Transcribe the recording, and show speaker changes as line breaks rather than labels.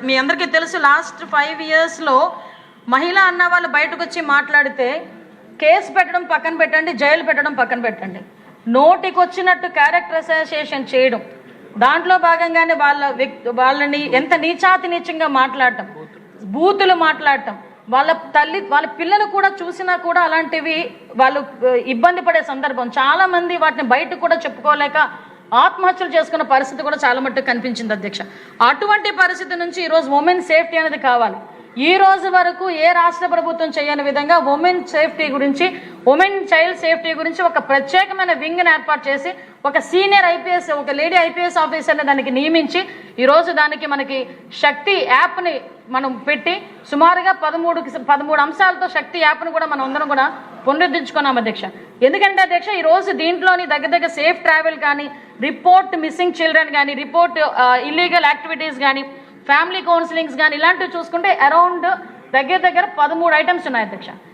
మీ అందరికీ తెలుసు లాస్ట్ 5 yearsలో మహిళా అన్న వాళ్ళు బయటకు వచ్చి మాట్లాడితే కేసు పెట్టడం పక్కన పెట్టండి, జైలు పెట్టడం పక్కన పెట్టండి, నోటికి వచ్చినట్టు క్యారెక్టర్ అసోసియేషన్ చేయడం, దాంట్లో భాగంగానే వాళ్ళని ఎంత నీచాతి నీచంగా మాట్లాడటం, బూతులు మాట్లాడటం, వాళ్ళ పిల్లలు కూడా చూసినా కూడా అలాంటివి వాళ్ళు ఇబ్బంది పడే సందర్భం. చాలామంది వాటిని బయటకు కూడా చెప్పుకోలేక ఆత్మహత్యలు చేసుకున్న పరిస్థితి కూడా చాలా మట్టుకు కనిపించింది అధ్యక్ష. అటువంటి పరిస్థితి నుంచి ఈరోజు ఉమెన్ సేఫ్టీ అనేది కావాలి. ఈ రోజు వరకు ఏ రాష్ట్ర ప్రభుత్వం చేయని విధంగా ఉమెన్ సేఫ్టీ గురించి, ఉమెన్ చైల్డ్ సేఫ్టీ గురించి ఒక ప్రత్యేకమైన వింగ్ని ఏర్పాటు చేసి ఒక సీనియర్ ఐపీఎస్, ఒక లేడీ ఐపీఎస్ ఆఫీసర్ని దానికి నియమించి ఈరోజు దానికి మనకి శక్తి యాప్ని మనం పెట్టి సుమారుగా 13 అంశాలతో శక్తి యాప్ను కూడా మనం అందరం కూడా పునరుద్ధరించుకున్నాం అధ్యక్ష. ఎందుకంటే అధ్యక్ష ఈరోజు దీంట్లోని దగ్గర సేఫ్ ట్రావెల్ కానీ, రిపోర్ట్ మిస్సింగ్ చిల్డ్రన్ కానీ, రిపోర్ట్ ఇల్లీగల్ యాక్టివిటీస్ కానీ, ఫ్యామిలీ కౌన్సిలింగ్స్ కానీ ఇలాంటివి చూసుకుంటే అరౌండ్ దగ్గర 13 ఐటమ్స్ ఉన్నాయి అధ్యక్ష.